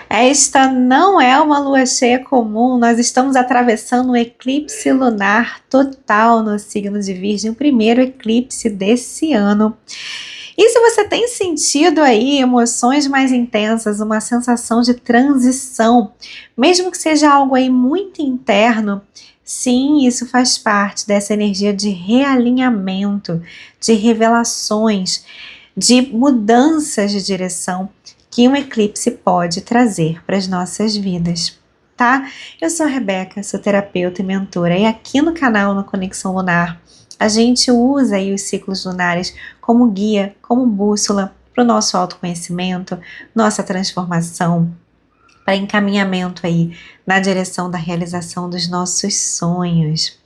Esta não é uma lua cheia comum, nós estamos atravessando um eclipse lunar total no signo de Virgem, o primeiro eclipse desse ano. E se você tem sentido aí emoções mais intensas, uma sensação de transição, mesmo que seja algo aí muito interno, sim, isso faz parte dessa energia de realinhamento, de revelações, de mudanças de direção que um eclipse pode trazer para as nossas vidas, tá? Eu sou a Rebeca, sou terapeuta e mentora, e aqui no canal, no Conexão Lunar, a gente usa aí os ciclos lunares como guia, como bússola para o nosso autoconhecimento, nossa transformação, para encaminhamento aí na direção da realização dos nossos sonhos.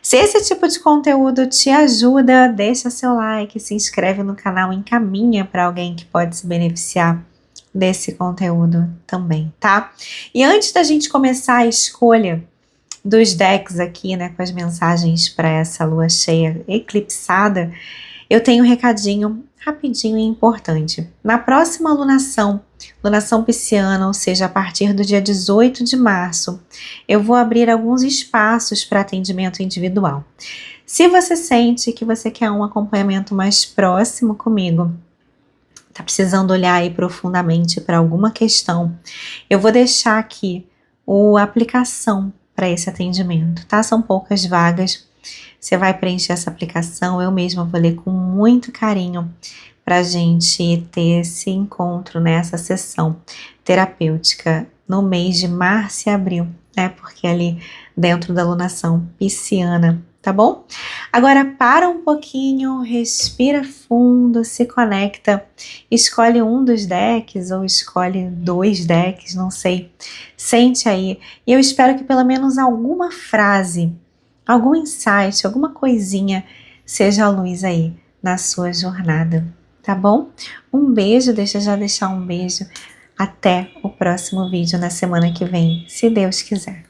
Se esse tipo de conteúdo te ajuda, deixa seu like, se inscreve no canal, encaminha para alguém que pode se beneficiar desse conteúdo também, tá? E antes da gente começar a escolha dos decks aqui, né, com as mensagens para essa lua cheia eclipsada, eu tenho um recadinho rapidinho e importante. Na próxima lunação pisciana, ou seja, a partir do dia 18 de março, eu vou abrir alguns espaços para atendimento individual. Se você sente que você quer um acompanhamento mais próximo comigo, tá precisando olhar aí profundamente para alguma questão, eu vou deixar aqui a aplicação para esse atendimento, tá? São poucas vagas. Você vai preencher essa aplicação, eu mesma vou ler com muito carinho para a gente ter esse encontro, né, essa sessão terapêutica no mês de março e abril, né, porque ali dentro da lunação pisciana, tá bom? Agora para um pouquinho, respira fundo, se conecta, escolhe um dos decks ou escolhe 2 decks, não sei, sente aí, e eu espero que pelo menos alguma frase, algum insight, alguma coisinha seja a luz aí na sua jornada, tá bom? Um beijo, deixa eu já deixar um beijo. Até o próximo vídeo na semana que vem, se Deus quiser.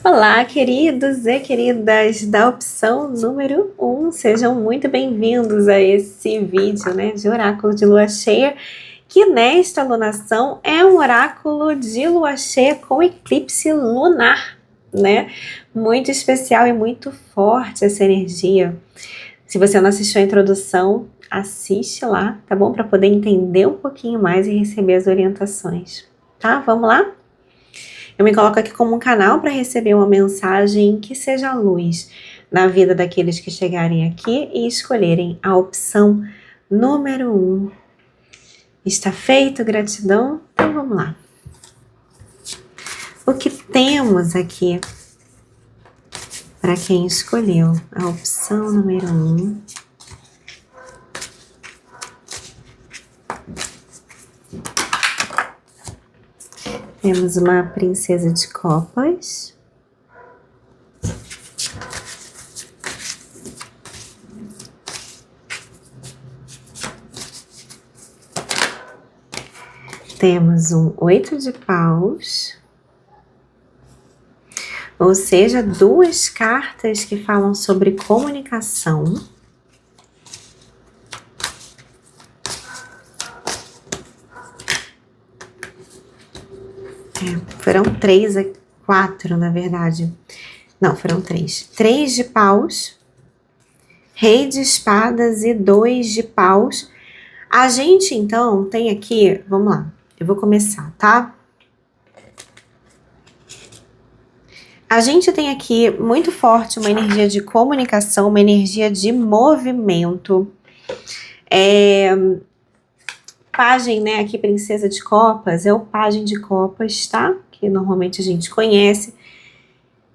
Olá, queridos e queridas da opção número 1, sejam muito bem-vindos a esse vídeo, né, de oráculo de lua cheia, que nesta lunação é um oráculo de lua cheia com eclipse lunar, né? Muito especial e muito forte essa energia. Se você não assistiu a introdução, assiste lá, tá bom? Para poder entender um pouquinho mais e receber as orientações, tá? Vamos lá? Eu me coloco aqui como um canal para receber uma mensagem que seja luz na vida daqueles que chegarem aqui e escolherem a opção número 1. Está feito, gratidão? Então vamos lá. O que temos aqui para quem escolheu a opção número 1? Temos uma princesa de copas. Temos um 8 de paus. Ou seja, 2 cartas que falam sobre comunicação. Foram 3, 4 na verdade. Não, foram 3. 3 de paus, rei de espadas e 2 de paus. A gente então tem aqui, vamos lá, eu vou começar, tá? A gente tem aqui muito forte uma energia de comunicação, uma energia de movimento. Pajem, né, aqui princesa de copas, é o pajem de copas, tá? Que normalmente a gente conhece,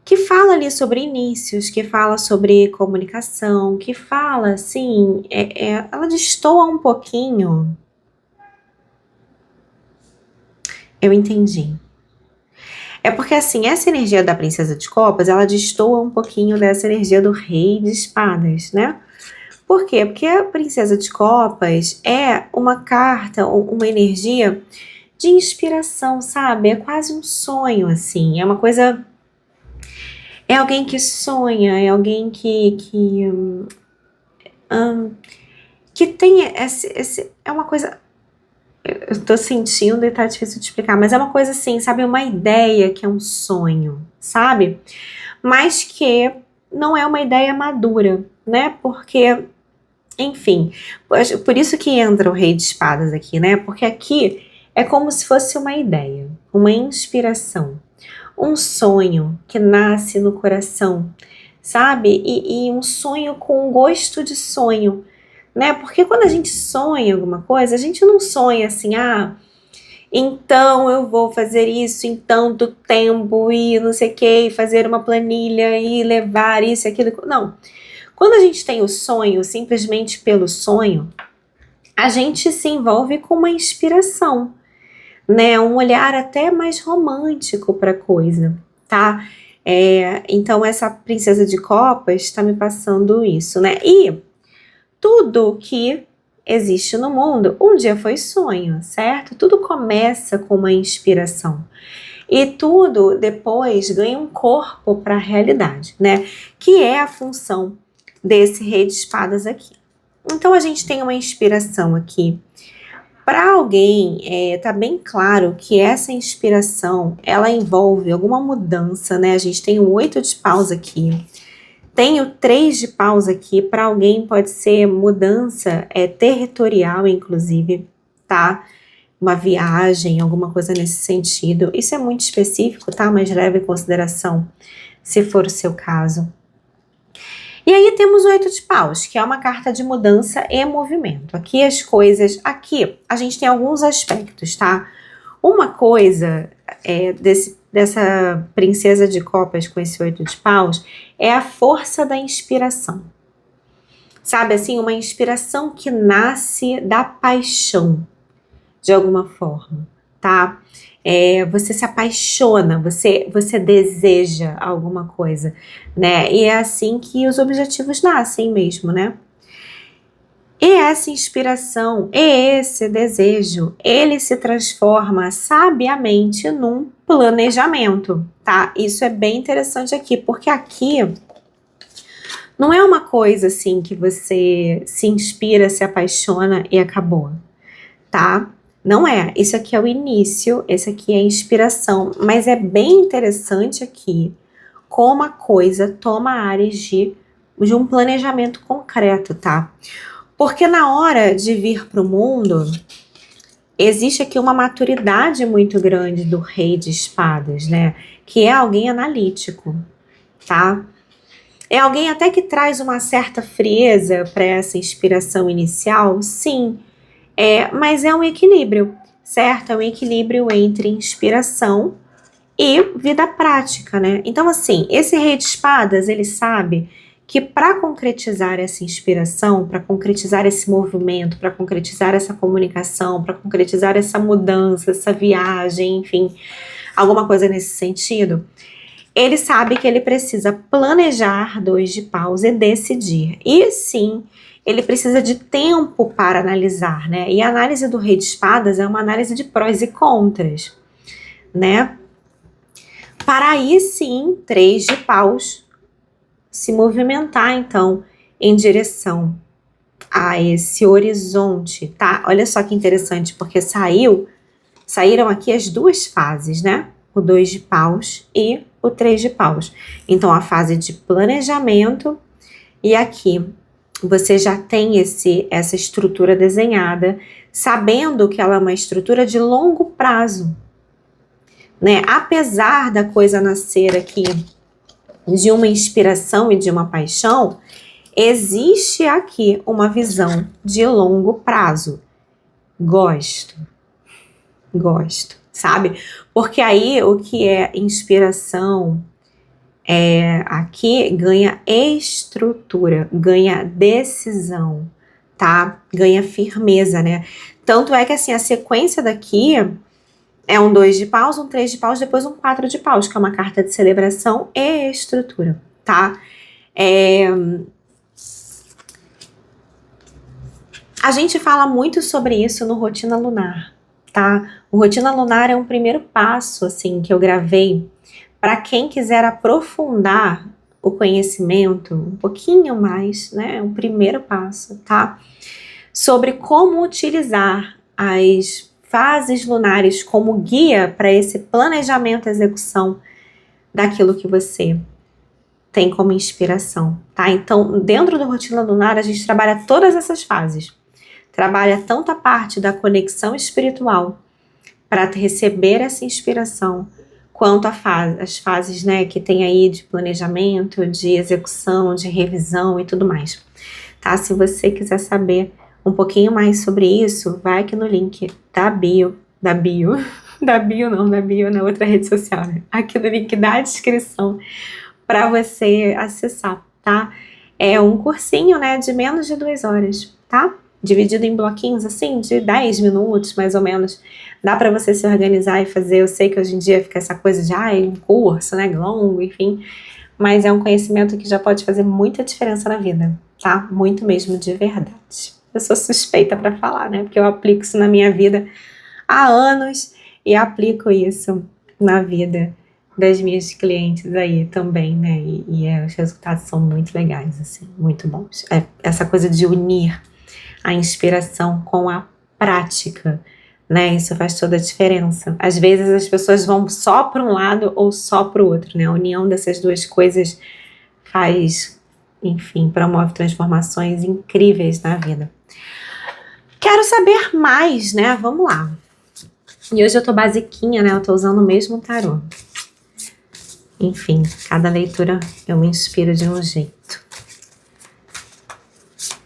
que fala ali sobre inícios, que fala sobre comunicação, que fala, assim, ela destoa um pouquinho. Eu entendi. É porque, assim, essa energia da princesa de copas, ela destoa um pouquinho dessa energia do rei de espadas, né? Por quê? Porque a princesa de copas é uma carta, uma energia de inspiração, sabe? É quase um sonho, assim. É uma coisa... É alguém que sonha, é alguém que tem é uma coisa, eu tô sentindo e tá difícil de explicar, mas é uma coisa assim, sabe, uma ideia que é um sonho, sabe? Mas que não é uma ideia madura, né? Porque, enfim, por isso que entra o Rei de Espadas aqui, né? Porque aqui é como se fosse uma ideia, uma inspiração, um sonho que nasce no coração, sabe? E um sonho com gosto de sonho, né? Porque quando a gente sonha alguma coisa, a gente não sonha assim, então eu vou fazer isso em tanto tempo e não sei o que, fazer uma planilha e levar isso e aquilo. Não. Quando a gente tem o sonho, simplesmente pelo sonho, a gente se envolve com uma inspiração, né? Um olhar até mais romântico para a coisa, tá? Então essa princesa de copas está me passando isso, né? E tudo que existe no mundo, um dia foi sonho, certo? Tudo começa com uma inspiração. E tudo depois ganha um corpo para a realidade, né? Que é a função desse Rei de Espadas aqui. Então a gente tem uma inspiração aqui. Para alguém, tá bem claro que essa inspiração, ela envolve alguma mudança, né? A gente tem o 8 de paus aqui. Tem o 3 de paus aqui, para alguém pode ser mudança territorial, inclusive, tá? Uma viagem, alguma coisa nesse sentido. Isso é muito específico, tá? Mas leve em consideração, se for o seu caso. E aí temos o 8 de paus, que é uma carta de mudança e movimento. Aqui as coisas... Aqui a gente tem alguns aspectos, tá? Uma coisa dessa princesa de copas com esse 8 de paus é a força da inspiração. Sabe assim, uma inspiração que nasce da paixão, de alguma forma, tá? Você se apaixona, você deseja alguma coisa, né? E é assim que os objetivos nascem mesmo, né? E essa inspiração, e esse desejo, ele se transforma sabiamente num planejamento, tá? Isso é bem interessante aqui, porque aqui não é uma coisa assim que você se inspira, se apaixona e acabou, tá? Não é. Isso aqui é o início, esse aqui é a inspiração, mas é bem interessante aqui como a coisa toma áreas de um planejamento concreto, tá? Porque na hora de vir para o mundo, existe aqui uma maturidade muito grande do Rei de Espadas, né? Que é alguém analítico, tá? É alguém até que traz uma certa frieza para essa inspiração inicial, sim. Mas é um equilíbrio, certo? É um equilíbrio entre inspiração e vida prática, né? Então, assim, esse Rei de Espadas, ele sabe que para concretizar essa inspiração, para concretizar esse movimento, para concretizar essa comunicação, para concretizar essa mudança, essa viagem, enfim, alguma coisa nesse sentido, ele sabe que ele precisa planejar 2 de paus e decidir. E sim, ele precisa de tempo para analisar, né? E a análise do Rei de Espadas é uma análise de prós e contras, né? Para aí sim, 3 de paus se movimentar, então, em direção a esse horizonte, tá? Olha só que interessante, porque saíram aqui as duas fases, né? O 2 de paus e o 3 de paus. Então, a fase de planejamento, e aqui você já tem essa estrutura desenhada, sabendo que ela é uma estrutura de longo prazo, né? Apesar da coisa nascer aqui de uma inspiração e de uma paixão, existe aqui uma visão de longo prazo. Gosto, sabe? Porque aí o que é inspiração aqui ganha estrutura, ganha decisão, tá? Ganha firmeza, né? Tanto é que assim, a sequência daqui é um 2 de paus, um 3 de paus, depois um 4 de paus, que é uma carta de celebração e estrutura, tá? A gente fala muito sobre isso no Rotina Lunar, tá? O Rotina Lunar é um primeiro passo, assim, que eu gravei para quem quiser aprofundar o conhecimento um pouquinho mais, né? É um primeiro passo, tá? sobre como utilizar as fases lunares como guia para esse planejamento e execução daquilo que você tem como inspiração, tá? Então, dentro da rotina lunar, a gente trabalha todas essas fases. Trabalha tanto a parte da conexão espiritual para receber essa inspiração, quanto as fases, né, que tem aí de planejamento, de execução, de revisão e tudo mais, tá? Se você quiser saber um pouquinho mais sobre isso, vai aqui no link da bio, da bio na outra rede social, né? Aqui no link da descrição para você acessar, tá? É um cursinho, né, de menos de 2 horas, tá? Dividido em bloquinhos, assim, de 10 minutos, mais ou menos. Dá para você se organizar e fazer. Eu sei que hoje em dia fica essa coisa de, um curso, né, longo, enfim. Mas é um conhecimento que já pode fazer muita diferença na vida, tá? Muito mesmo, de verdade. Eu sou suspeita para falar, né? Porque eu aplico isso na minha vida há anos e aplico isso na vida das minhas clientes aí também, né? E os resultados são muito legais, assim, muito bons. É essa coisa de unir a inspiração com a prática, né? Isso faz toda a diferença. Às vezes as pessoas vão só para um lado ou só para o outro, né? A união dessas duas coisas faz, enfim, promove transformações incríveis na vida. Quero saber mais, né? Vamos lá. E hoje eu tô basiquinha, né? Eu tô usando o mesmo tarô. Enfim, cada leitura eu me inspiro de um jeito.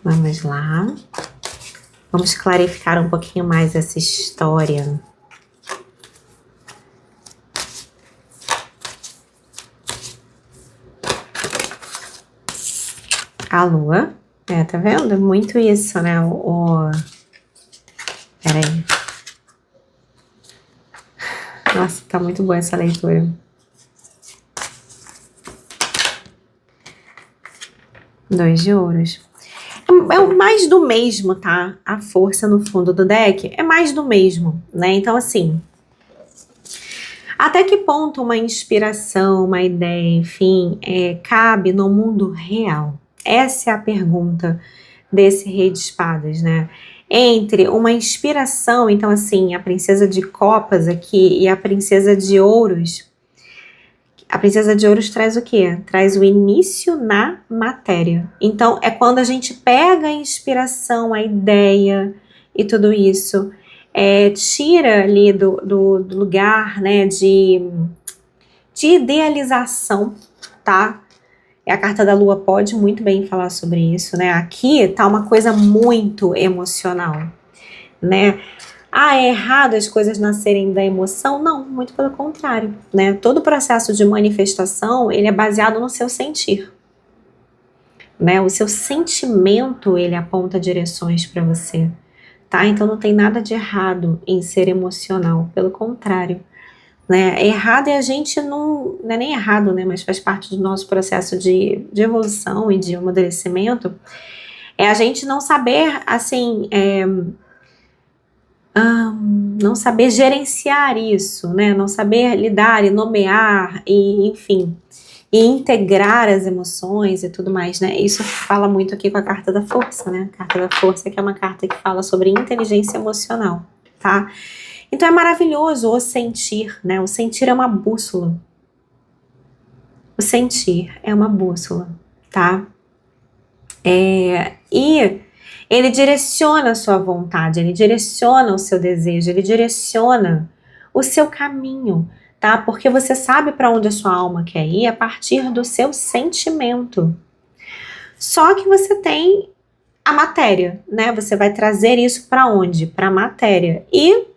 Vamos lá. Vamos clarificar um pouquinho mais essa história. A lua. Tá vendo? Muito isso, né? Peraí. Nossa, tá muito boa essa leitura. Dois de ouros. É o mais do mesmo, tá? A força no fundo do deck é mais do mesmo, né? Então, assim, até que ponto uma inspiração, uma ideia, enfim, cabe no mundo real? Essa é a pergunta desse Rei de Espadas, né? Entre uma inspiração, então, assim, a Princesa de Copas aqui e a Princesa de Ouros. A Princesa de Ouros traz o quê? Traz o início na matéria. Então, é quando a gente pega a inspiração, a ideia e tudo isso, tira ali do lugar, né, de idealização, tá? A carta da Lua pode muito bem falar sobre isso, né? Aqui tá uma coisa muito emocional, né? É errado as coisas nascerem da emoção? Não, muito pelo contrário, né? Todo o processo de manifestação, ele é baseado no seu sentir, né? O seu sentimento, ele aponta direções para você, tá? Então não tem nada de errado em ser emocional, pelo contrário, né? Errado é a gente não é nem errado, né? Mas faz parte do nosso processo de evolução e de amadurecimento, é a gente não saber, assim, não saber gerenciar isso, né? Não saber lidar e nomear e, enfim, e integrar as emoções e tudo mais, né? Isso fala muito aqui com a carta da força, né? A carta da força, que é uma carta que fala sobre inteligência emocional, tá? Então é maravilhoso o sentir, né? O sentir é uma bússola. O sentir é uma bússola, tá? E ele direciona a sua vontade, ele direciona o seu desejo, ele direciona o seu caminho, tá? Porque você sabe para onde a sua alma quer ir a partir do seu sentimento. Só que você tem a matéria, né? Você vai trazer isso para onde? Para a matéria. E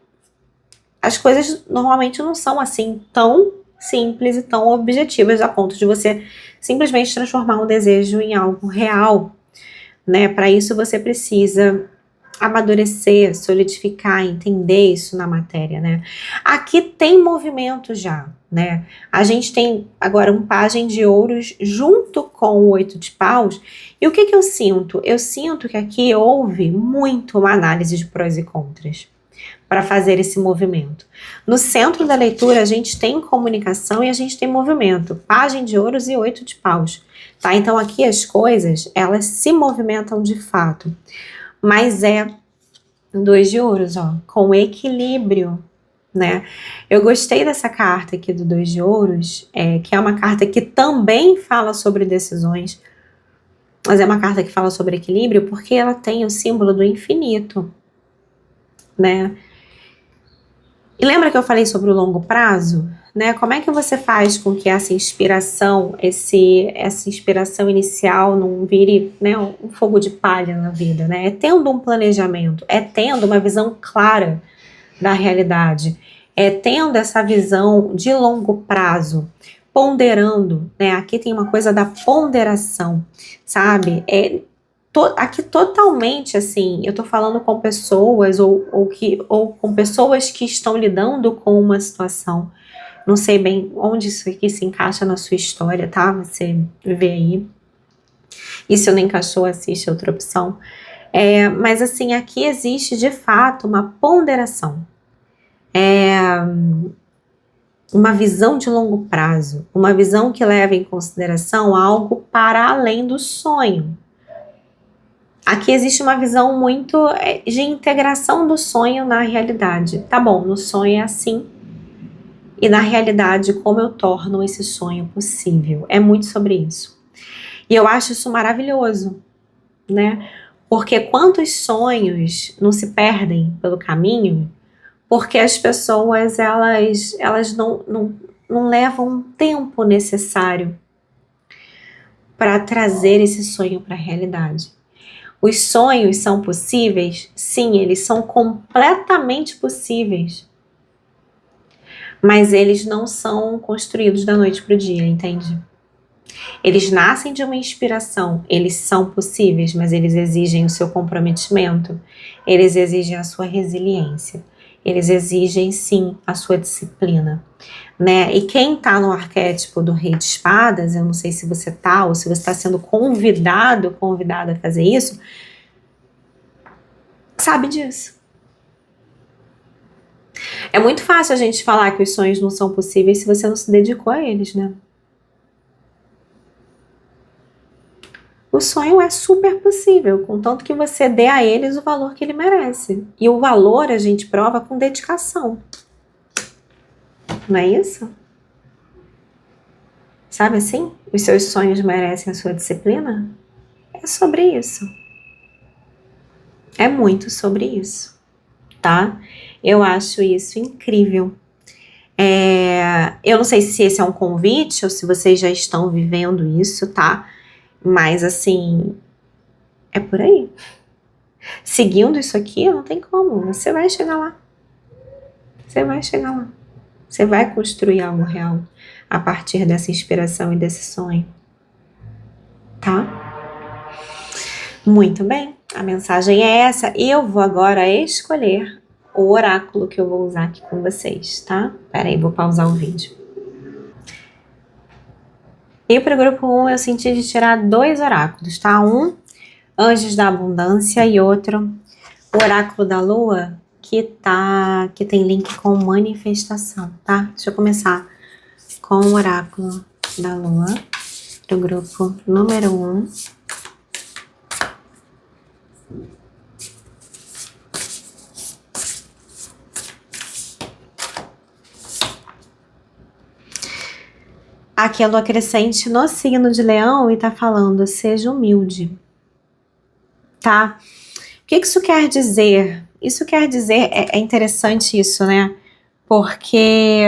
as coisas normalmente não são assim tão simples e tão objetivas a ponto de você simplesmente transformar um desejo em algo real, né? Para isso você precisa amadurecer, solidificar, entender isso na matéria, né? Aqui tem movimento já, né? A gente tem agora um pajem de ouros junto com o 8 de paus. E o que eu sinto? Eu sinto que aqui houve muito uma análise de prós e contras para fazer esse movimento. No centro da leitura, a gente tem comunicação e a gente tem movimento. Pajem de ouros e 8 de paus. Tá? Então aqui as coisas, elas se movimentam de fato. mas é 2 de ouros, ó, com equilíbrio, né? Eu gostei dessa carta aqui do 2 de ouros, que é uma carta que também fala sobre decisões, mas é uma carta que fala sobre equilíbrio porque ela tem o símbolo do infinito, né? E lembra que eu falei sobre o longo prazo, né? Como é que você faz com que essa inspiração, essa inspiração inicial não vire, né, um fogo de palha na vida, né? É tendo um planejamento, é tendo uma visão clara da realidade, é tendo essa visão de longo prazo, ponderando, né? Aqui tem uma coisa da ponderação, sabe? Aqui totalmente assim, eu tô falando com pessoas ou com pessoas que estão lidando com uma situação. Não sei bem onde isso aqui se encaixa na sua história, tá? Você vê aí. E se não encaixou, assiste outra opção. Mas assim, aqui existe de fato uma ponderação. Uma visão de longo prazo, uma visão que leva em consideração algo para além do sonho. Aqui existe uma visão muito de integração do sonho na realidade. Tá bom, no sonho é assim, e na realidade, como eu torno esse sonho possível. É muito sobre isso. E eu acho isso maravilhoso, né? Porque quantos sonhos não se perdem pelo caminho porque as pessoas, elas não levam o tempo necessário para trazer esse sonho para a realidade. Os sonhos são possíveis? Sim, eles são completamente possíveis. Mas eles não são construídos da noite para o dia, entende? Eles nascem de uma inspiração, eles são possíveis, mas eles exigem o seu comprometimento, eles exigem a sua resiliência, eles exigem sim a sua disciplina, né? E quem tá no arquétipo do Rei de Espadas, eu não sei se você tá ou se você está sendo convidada a fazer isso, sabe disso. É muito fácil a gente falar que os sonhos não são possíveis se você não se dedicou a eles, né? O sonho é super possível, contanto que você dê a eles o valor que ele merece. E o valor a gente prova com dedicação. Não é isso? Sabe assim? Os seus sonhos merecem a sua disciplina? É sobre isso. É muito sobre isso, tá? Eu acho isso incrível. Eu não sei se esse é um convite ou se vocês já estão vivendo isso, tá? Mas assim, é por aí. Seguindo isso aqui, não tem como. Você vai chegar lá. Você vai chegar lá. Você vai construir algo real a partir dessa inspiração e desse sonho. Tá? Muito bem. A mensagem é essa. E eu vou agora escolher o oráculo que eu vou usar aqui com vocês, tá? Pera aí, vou pausar o vídeo. E para o grupo 1 eu senti de tirar 2 oráculos, tá? Um, Anjos da Abundância, e outro, o Oráculo da Lua, que tem link com manifestação, tá? Deixa eu começar com o Oráculo da Lua, do grupo número 1. Aqui é a lua crescente no signo de Leão e tá falando, seja humilde, tá? O que isso quer dizer? Isso quer dizer, é interessante isso, né? Porque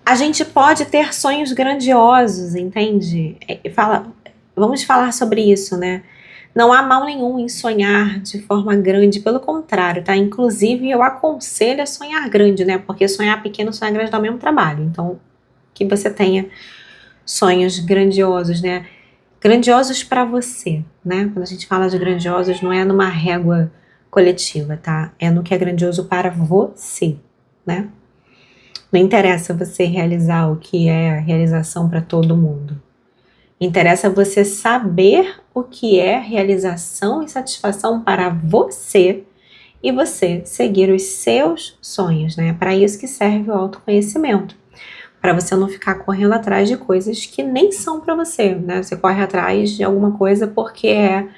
a gente pode ter sonhos grandiosos, entende? Vamos falar sobre isso, né? Não há mal nenhum em sonhar de forma grande, pelo contrário, tá? Inclusive, eu aconselho a sonhar grande, né? Porque sonhar pequeno e sonhar grande dá o mesmo trabalho. Então, que você tenha sonhos grandiosos, né? Grandiosos para você, né? Quando a gente fala de grandiosos, não é numa régua coletiva, tá? É no que é grandioso para você, né? Não interessa você realizar o que é realização para todo mundo. Interessa você saber o que é realização e satisfação para você e você seguir os seus sonhos, né? É para isso que serve o autoconhecimento. para você não ficar correndo atrás de coisas que nem são para você, né? Você corre atrás de alguma coisa porque é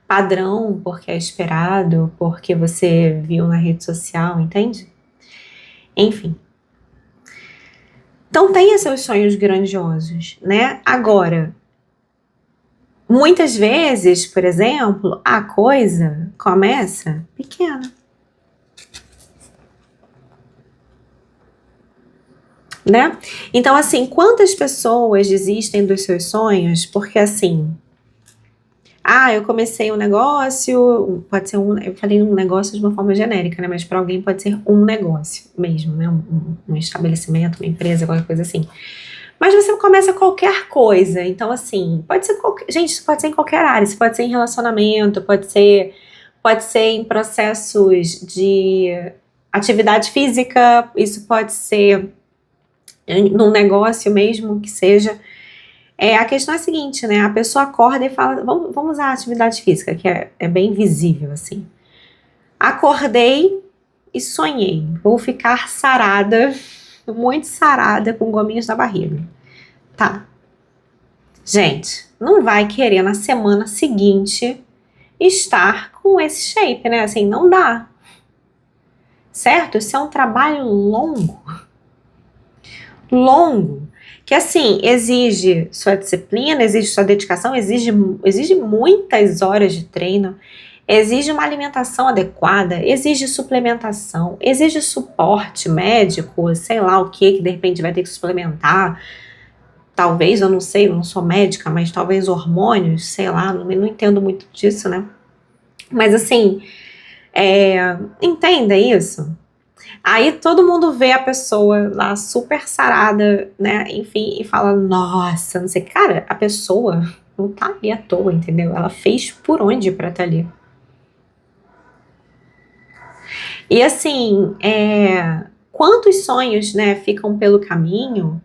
padrão, porque é esperado, porque você viu na rede social, entende? Enfim. Então tenha seus sonhos grandiosos, né? Agora, muitas vezes, por exemplo, a coisa começa pequena. Né? Então, assim, quantas pessoas desistem dos seus sonhos porque, assim, eu comecei um negócio, pode ser eu falei um negócio de uma forma genérica, né? Mas para alguém pode ser um negócio mesmo, né? Um estabelecimento, uma empresa, qualquer coisa assim. Mas você começa qualquer coisa, então, assim, pode ser gente, isso pode ser em qualquer área, isso pode ser em relacionamento, pode ser em processos de atividade física, isso pode ser num negócio mesmo que seja. A questão é a seguinte, né? A pessoa acorda e fala, vamos usar a atividade física, que é bem visível, assim. Acordei e sonhei, vou ficar sarada, muito sarada, com gominhos na barriga. Tá. Gente, não vai querer na semana seguinte estar com esse shape, né? Assim, não dá. Certo? Isso é um trabalho longo. Que assim, exige sua disciplina, exige sua dedicação, exige muitas horas de treino, exige uma alimentação adequada, exige suplementação, exige suporte médico, sei lá o que de repente vai ter que suplementar, talvez, eu não sei, eu não sou médica, mas talvez hormônios, sei lá, não entendo muito disso, né? Mas assim, entenda isso? Aí todo mundo vê a pessoa lá super sarada, né, enfim, e fala, nossa, não sei, cara, a pessoa não tá ali à toa, entendeu? Ela fez por onde pra estar ali. E assim, quantos sonhos, né, ficam pelo caminho,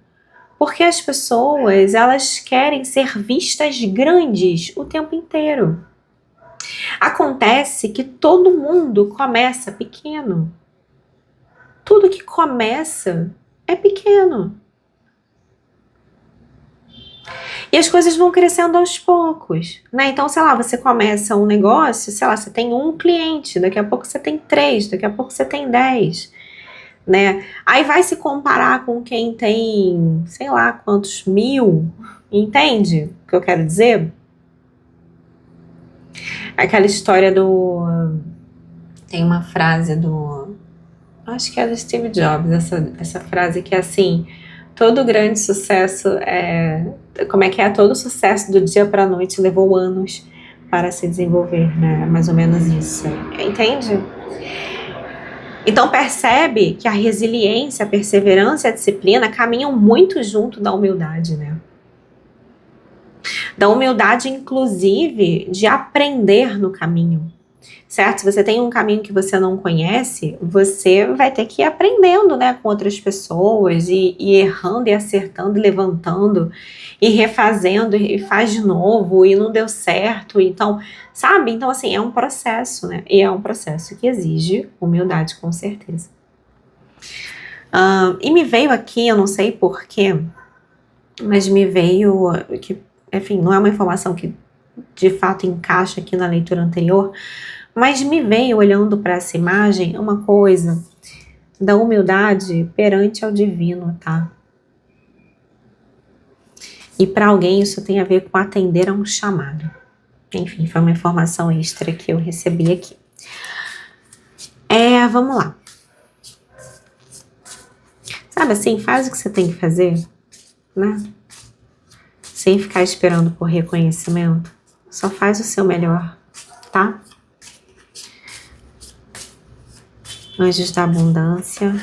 porque as pessoas, elas querem ser vistas grandes o tempo inteiro. Acontece que todo mundo começa pequeno. Tudo que começa é pequeno. E as coisas vão crescendo aos poucos, né? Então, sei lá, você começa um negócio, sei lá, você tem um cliente, daqui a pouco você tem 3, daqui a pouco você tem 10, né? Aí vai se comparar com quem tem, sei lá, quantos mil, entende o que eu quero dizer? Aquela história tem uma frase acho que é do Steve Jobs, essa frase que é assim, todo grande sucesso como é que é? Todo sucesso do dia para a noite levou anos para se desenvolver, né? Mais ou menos isso. Entende? Então percebe que a resiliência, a perseverança e a disciplina caminham muito junto da humildade, né? Da humildade, inclusive, de aprender no caminho. Certo? Se você tem um caminho que você não conhece, você vai ter que ir aprendendo, né, com outras pessoas e errando e acertando, e levantando e refazendo e faz de novo e não deu certo, então, sabe? Então, assim, é um processo, né? E é um processo que exige humildade, com certeza. E me veio aqui, eu não sei porquê, mas me veio que, enfim, não é uma informação que de fato encaixa aqui na leitura anterior, mas me veio, olhando para essa imagem, uma coisa da humildade perante ao divino, tá? E para alguém isso tem a ver com atender a um chamado. Enfim, foi uma informação extra que eu recebi aqui. Vamos lá. Sabe assim, faz o que você tem que fazer, né? Sem ficar esperando por reconhecimento. Só faz o seu melhor, tá? Anjos da abundância.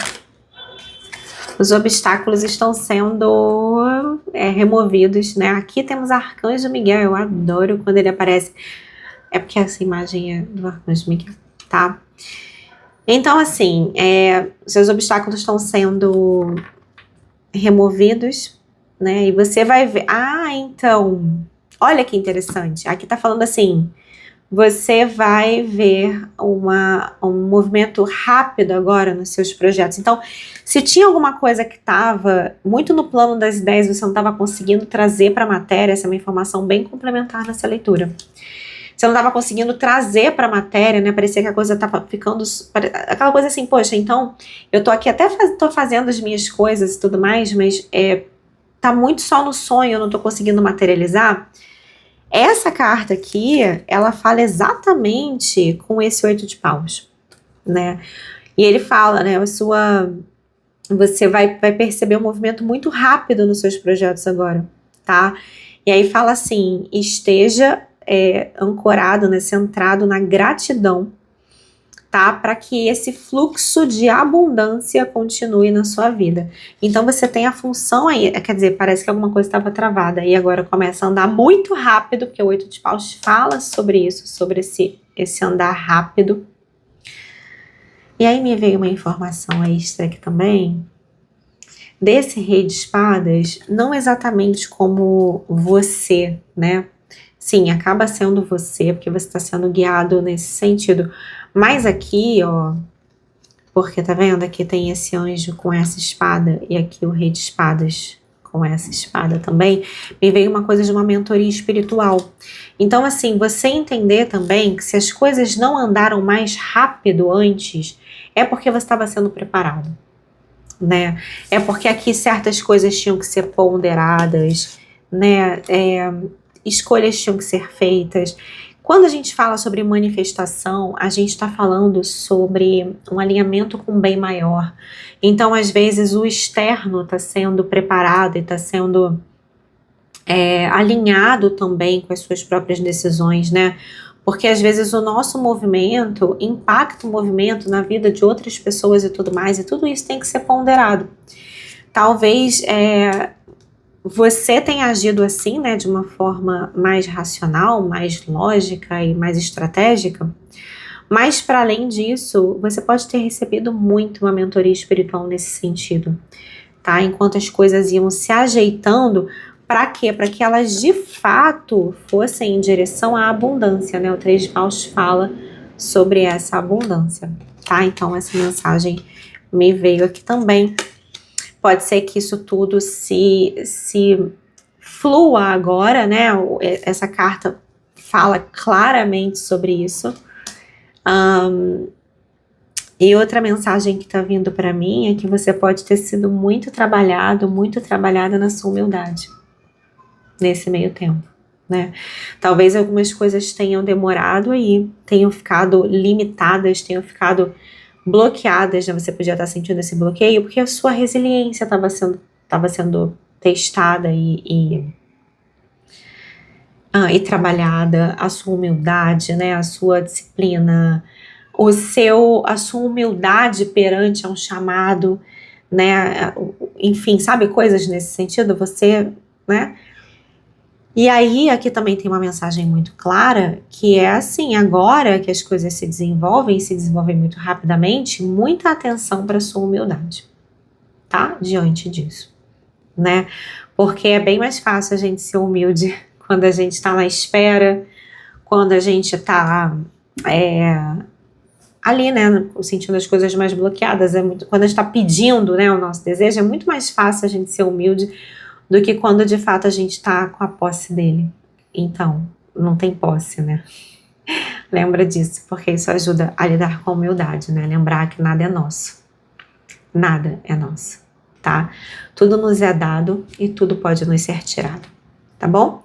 Os obstáculos estão sendo removidos, né? Aqui temos Arcanjo Miguel. Eu adoro quando ele aparece. É porque essa imagem é do Arcanjo Miguel, tá? Então, assim, seus obstáculos estão sendo removidos, né? E você vai ver. Então, olha que interessante. Aqui tá falando assim: você vai ver um movimento rápido agora nos seus projetos. Então, se tinha alguma coisa que estava muito no plano das ideias, você não estava conseguindo trazer para a matéria, essa é uma informação bem complementar nessa leitura. Você não estava conseguindo trazer para a matéria, né? Parecia que a coisa estava ficando... Aquela coisa assim, poxa, então, eu tô aqui até tô fazendo as minhas coisas e tudo mais, mas tá muito só no sonho, eu não tô conseguindo materializar. Essa carta aqui, ela fala exatamente com esse 8 de paus, né? E ele fala, né? Você vai perceber um movimento muito rápido nos seus projetos agora, tá? E aí fala assim, esteja ancorado, né, centrado na gratidão, tá? Para que esse fluxo de abundância continue na sua vida. Então você tem a função aí, quer dizer, parece que alguma coisa estava travada e agora começa a andar muito rápido, porque o 8 de paus fala sobre isso, sobre esse andar rápido. E aí me veio uma informação extra aqui também, desse rei de espadas, não exatamente como você, né? Sim, acaba sendo você, porque você está sendo guiado nesse sentido. Mas aqui, ó, porque tá vendo? Aqui tem esse anjo com essa espada e aqui o rei de espadas com essa espada também. Me veio uma coisa de uma mentoria espiritual. Então, assim, você entender também que se as coisas não andaram mais rápido antes, é porque você estava sendo preparado, né? É porque aqui certas coisas tinham que ser ponderadas, né? Escolhas tinham que ser feitas. Quando a gente fala sobre manifestação, a gente está falando sobre um alinhamento com o bem maior. Então, às vezes, o externo está sendo preparado e está sendo alinhado também com as suas próprias decisões, né? Porque, às vezes, o nosso movimento impacta o movimento na vida de outras pessoas e tudo mais, e tudo isso tem que ser ponderado. Talvez você tenha agido assim, né, de uma forma mais racional, mais lógica e mais estratégica, mas para além disso, você pode ter recebido muito uma mentoria espiritual nesse sentido, tá? Enquanto as coisas iam se ajeitando, para quê? Para que elas de fato fossem em direção à abundância, né? O 3 de paus fala sobre essa abundância, tá? Então essa mensagem me veio aqui também. Pode ser que isso tudo se flua agora, né? Essa carta fala claramente sobre isso. E outra mensagem que está vindo para mim é que você pode ter sido muito trabalhada na sua humildade nesse meio tempo, né? Talvez algumas coisas tenham demorado aí, tenham ficado limitadas, tenham ficado bloqueadas, né? Você podia estar sentindo esse bloqueio porque a sua resiliência estava sendo testada e trabalhada, a sua humildade, né? A sua disciplina, a sua humildade perante a um chamado, né? Enfim, sabe, coisas nesse sentido, você, né? E aí, aqui também tem uma mensagem muito clara, que é assim, agora que as coisas se desenvolvem muito rapidamente, muita atenção para a sua humildade, tá? Diante disso, né? Porque é bem mais fácil a gente ser humilde quando a gente está na espera, quando a gente está ali, né, sentindo as coisas mais bloqueadas, quando a gente está pedindo, né, o nosso desejo, é muito mais fácil a gente ser humilde do que quando de fato a gente está com a posse dele. Então, não tem posse, né? Lembra disso, porque isso ajuda a lidar com a humildade, né? Lembrar que nada é nosso. Nada é nosso, tá? Tudo nos é dado e tudo pode nos ser tirado, tá bom?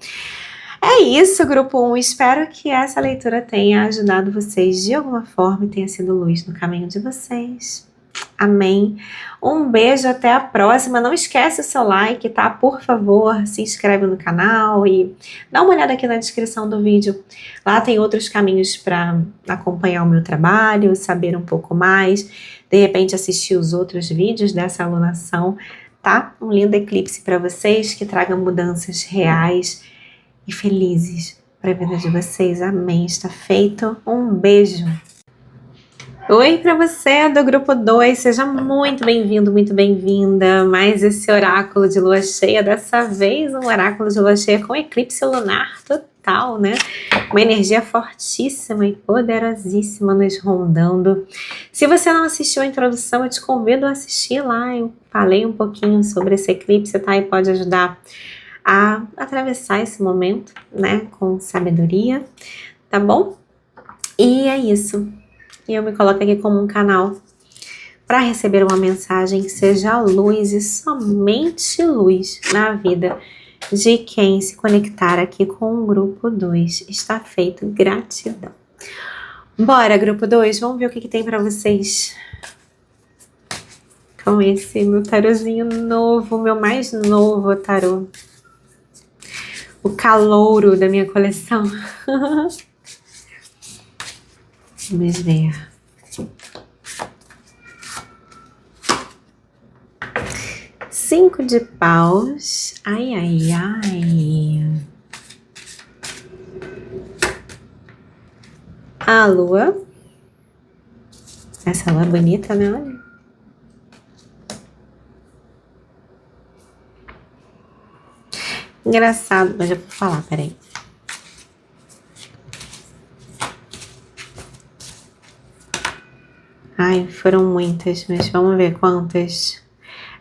É isso, grupo 1. Espero que essa leitura tenha ajudado vocês de alguma forma e tenha sido luz no caminho de vocês. Amém. Um beijo, até a próxima. Não esquece o seu like, tá? Por favor, se inscreve no canal e dá uma olhada aqui na descrição do vídeo. Lá tem outros caminhos para acompanhar o meu trabalho, saber um pouco mais, de repente assistir os outros vídeos dessa alunação, tá? Um lindo eclipse para vocês, que traga mudanças reais e felizes para a vida de vocês. Amém. Está feito. Um beijo. Oi para você do grupo 2, seja muito bem-vindo, muito bem-vinda. Mais esse oráculo de lua cheia, dessa vez um oráculo de lua cheia com eclipse lunar total. total, né? Uma energia fortíssima e poderosíssima nos rondando. Se você não assistiu a introdução, eu te convido a assistir lá. Eu falei um pouquinho sobre esse eclipse, tá? E pode ajudar a atravessar esse momento, né? Com sabedoria, tá bom? E é isso. E eu me coloco aqui como um canal para receber uma mensagem que seja luz e somente luz na vida de quem se conectar aqui com o grupo 2. Está feito. Gratidão. Bora, grupo 2, vamos ver o que tem para vocês com esse meu tarozinho novo, meu mais novo tarô. O calouro da minha coleção. Vamos ver. Cinco de paus. Ai, ai, ai. A lua. Essa lua é bonita, né? Olha. Engraçado, mas já vou falar, peraí. Ai, foram muitas, mas vamos ver quantas.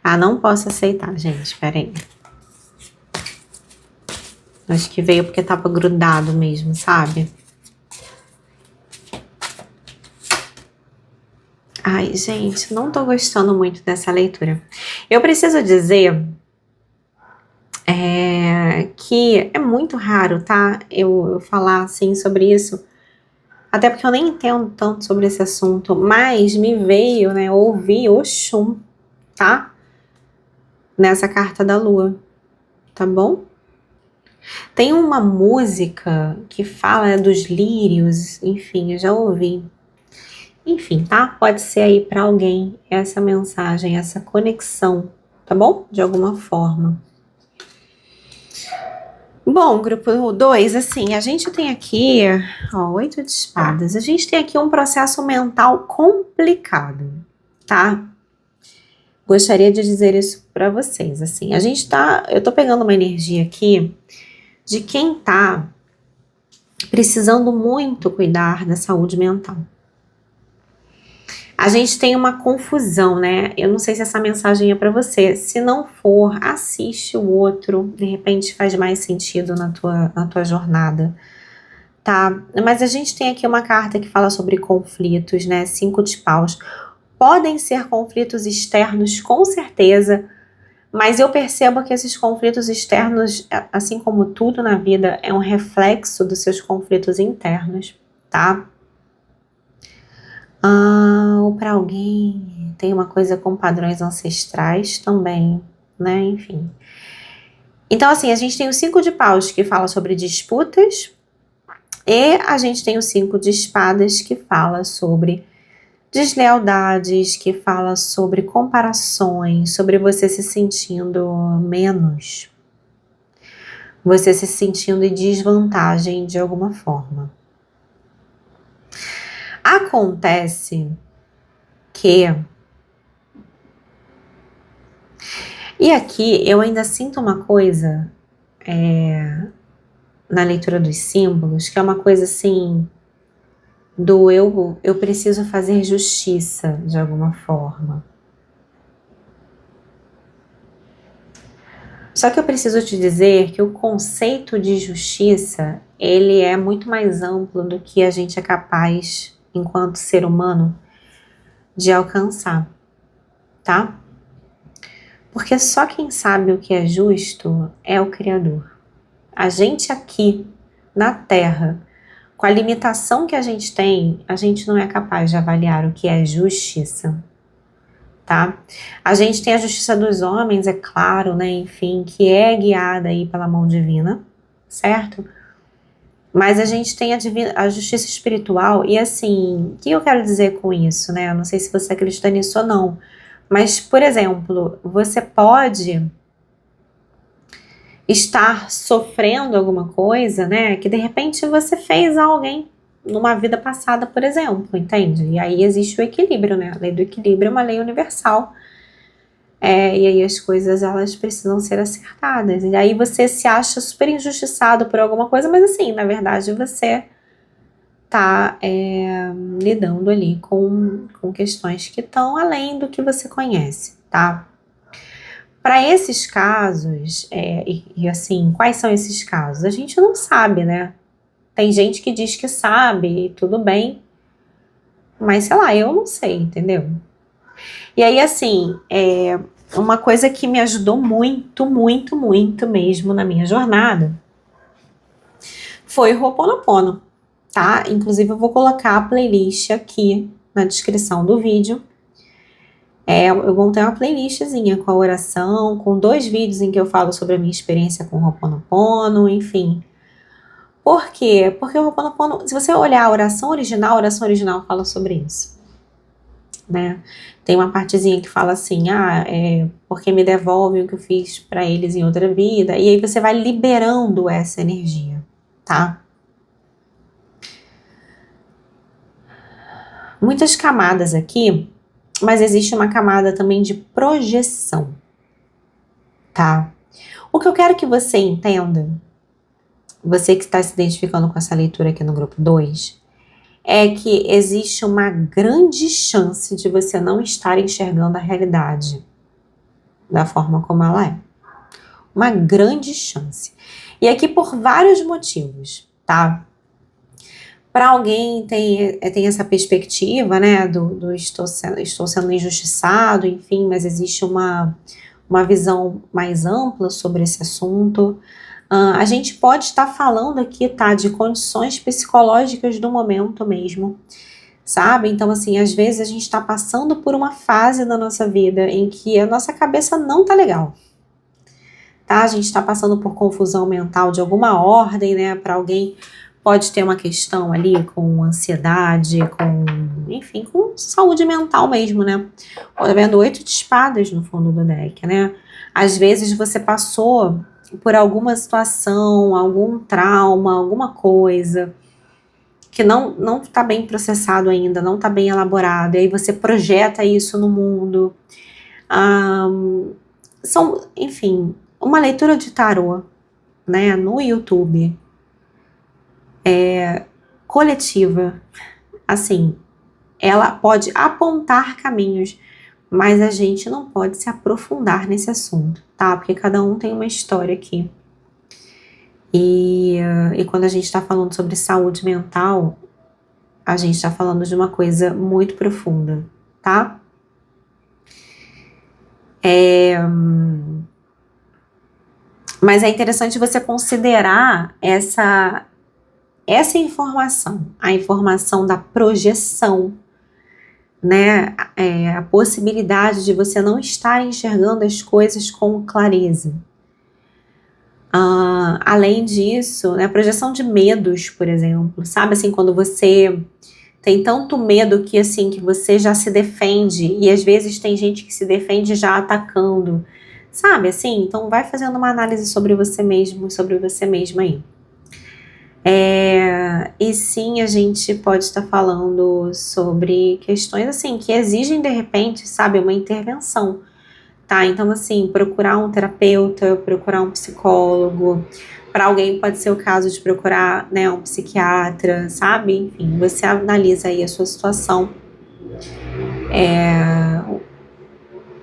Ah, não posso aceitar, gente, peraí. Acho que veio porque tava grudado mesmo, sabe? Ai, gente, não tô gostando muito dessa leitura. Eu preciso dizer que é muito raro, tá? Eu falar assim sobre isso. Até porque eu nem entendo tanto sobre esse assunto. Mas me veio, né? Ouvir Oxum, tá? Nessa carta da lua, tá bom? Tem uma música que fala dos lírios, enfim, eu já ouvi. Enfim, tá? Pode ser aí para alguém essa mensagem, essa conexão, tá bom? De alguma forma. Bom, grupo 2, assim, a gente tem aqui, ó, 8 de espadas. A gente tem aqui um processo mental complicado, tá? Gostaria de dizer isso para vocês, assim. Eu tô pegando uma energia aqui de quem tá precisando muito cuidar da saúde mental. A gente tem uma confusão, né? Eu não sei se essa mensagem é para você. Se não for, assiste o outro. De repente faz mais sentido na tua jornada, tá? Mas a gente tem aqui uma carta que fala sobre conflitos, né? 5 de paus. Podem ser conflitos externos, com certeza. Mas eu percebo que esses conflitos externos, assim como tudo na vida, é um reflexo dos seus conflitos internos, tá? Ou para alguém tem uma coisa com padrões ancestrais também, né? Enfim. Então, assim, a gente tem o 5 de paus que fala sobre disputas e a gente tem o 5 de espadas que fala sobre deslealdades, que fala sobre comparações, sobre você se sentindo menos, você se sentindo em desvantagem de alguma forma. Acontece que... E aqui eu ainda sinto uma coisa na leitura dos símbolos, que é uma coisa assim, do eu preciso fazer justiça de alguma forma. Só que eu preciso te dizer que o conceito de justiça, ele é muito mais amplo do que a gente é capaz, enquanto ser humano, de alcançar, tá? Porque só quem sabe o que é justo é o Criador. A gente aqui, na Terra, com a limitação que a gente tem, a gente não é capaz de avaliar o que é justiça, tá? A gente tem a justiça dos homens, é claro, né? Enfim, que é guiada aí pela mão divina, certo? Mas a gente tem a justiça espiritual e assim, o que eu quero dizer com isso, né? Eu não sei se você acredita nisso ou não, mas, por exemplo, você pode estar sofrendo alguma coisa, né? Que de repente você fez a alguém numa vida passada, por exemplo, entende? E aí existe o equilíbrio, né? A lei do equilíbrio é uma lei universal. E aí as coisas, elas precisam ser acertadas. E aí você se acha super injustiçado por alguma coisa, mas assim, na verdade você tá lidando ali com questões que estão além do que você conhece, tá? Para esses casos, e assim, quais são esses casos? A gente não sabe, né? Tem gente que diz que sabe, e tudo bem, mas sei lá, eu não sei, entendeu? E aí, assim, uma coisa que me ajudou muito, muito, muito mesmo na minha jornada foi o Ho'oponopono, tá? Inclusive, eu vou colocar a playlist aqui na descrição do vídeo. Eu montei uma playlistzinha com a oração, com 2 vídeos em que eu falo sobre a minha experiência com o Ho'oponopono, enfim. Por quê? Porque o Ho'oponopono, se você olhar a oração original fala sobre isso, né? Tem uma partezinha que fala assim, porque me devolve o que eu fiz pra eles em outra vida, e aí você vai liberando essa energia, tá? Muitas camadas aqui, mas existe uma camada também de projeção, tá? O que eu quero que você entenda, você que está se identificando com essa leitura aqui no grupo 2, é que existe uma grande chance de você não estar enxergando a realidade da forma como ela é. Uma grande chance. E aqui por vários motivos, tá? Para alguém tem essa perspectiva, né, do estou sendo injustiçado, enfim, mas existe uma visão mais ampla sobre esse assunto. A gente pode estar falando aqui, tá, de condições psicológicas do momento mesmo, sabe? Então, assim, às vezes a gente está passando por uma fase da nossa vida em que a nossa cabeça não tá legal, tá? A gente está passando por confusão mental de alguma ordem, né? Para alguém pode ter uma questão ali com ansiedade, enfim, com saúde mental mesmo, né? Tá vendo 8 de espadas no fundo do deck, né? Às vezes você passou por alguma situação, algum trauma, alguma coisa que não está bem processado ainda, não está bem elaborado, e aí você projeta isso no mundo. Enfim, uma leitura de tarô, né, no YouTube, coletiva, assim, ela pode apontar caminhos, mas a gente não pode se aprofundar nesse assunto, tá? Porque cada um tem uma história aqui. E quando a gente está falando sobre saúde mental, a gente está falando de uma coisa muito profunda, tá? Mas é interessante você considerar essa informação, a informação da projeção, né? A possibilidade de você não estar enxergando as coisas com clareza. Além disso, né, a projeção de medos, por exemplo, sabe, assim, quando você tem tanto medo que, assim, que você já se defende, e às vezes tem gente que se defende já atacando, sabe, assim, então vai fazendo uma análise sobre você mesmo, sobre você mesma aí. E sim, a gente pode estar falando sobre questões, assim, que exigem, de repente, sabe, uma intervenção, tá? Então, assim, procurar um terapeuta, procurar um psicólogo. Para alguém pode ser o caso de procurar, né, um psiquiatra, sabe? Enfim, você analisa aí a sua situação,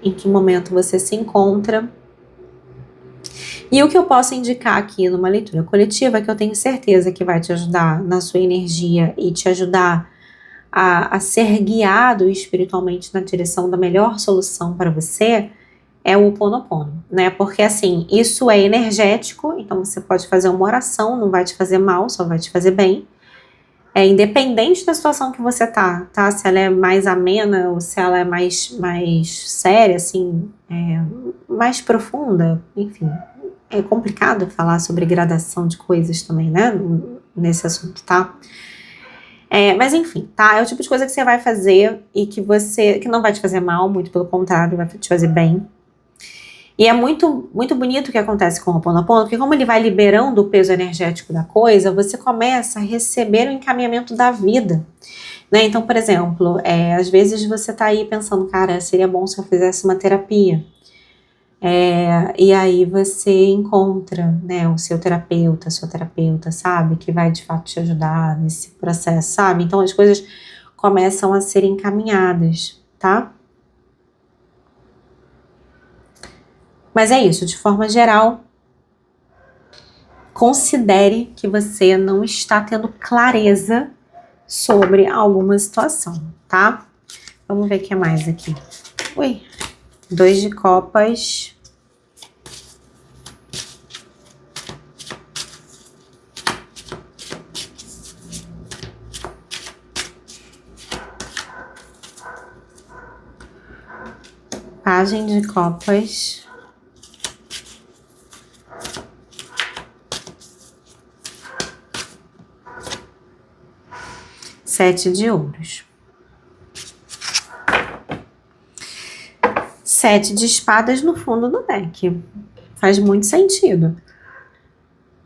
em que momento você se encontra. E o que eu posso indicar aqui numa leitura coletiva, que eu tenho certeza que vai te ajudar na sua energia e te ajudar a ser guiado espiritualmente na direção da melhor solução para você, é o Ho'oponopono, né? Porque, assim, isso é energético, então você pode fazer uma oração, não vai te fazer mal, só vai te fazer bem. Independente da situação que você tá? Se ela é mais amena ou se ela é mais séria, assim, mais profunda, enfim. É complicado falar sobre gradação de coisas também, né? Nesse assunto, tá? Mas enfim, tá? É o tipo de coisa que você vai fazer e que não vai te fazer mal, muito pelo contrário, vai te fazer bem. E é muito, muito bonito o que acontece com o Ho'oponopono, porque como ele vai liberando o peso energético da coisa, você começa a receber o encaminhamento da vida, né? Então, por exemplo, às vezes você tá aí pensando, cara, seria bom se eu fizesse uma terapia. E aí você encontra, né, o seu terapeuta, a sua terapeuta, sabe? Que vai de fato te ajudar nesse processo, sabe? Então as coisas começam a ser encaminhadas, tá? Mas é isso, de forma geral, considere que você não está tendo clareza sobre alguma situação, tá? Vamos ver o que mais aqui. Ui, 2 de copas. Pagem de copas. 7 de ouros. 7 de espadas no fundo do deck. Faz muito sentido.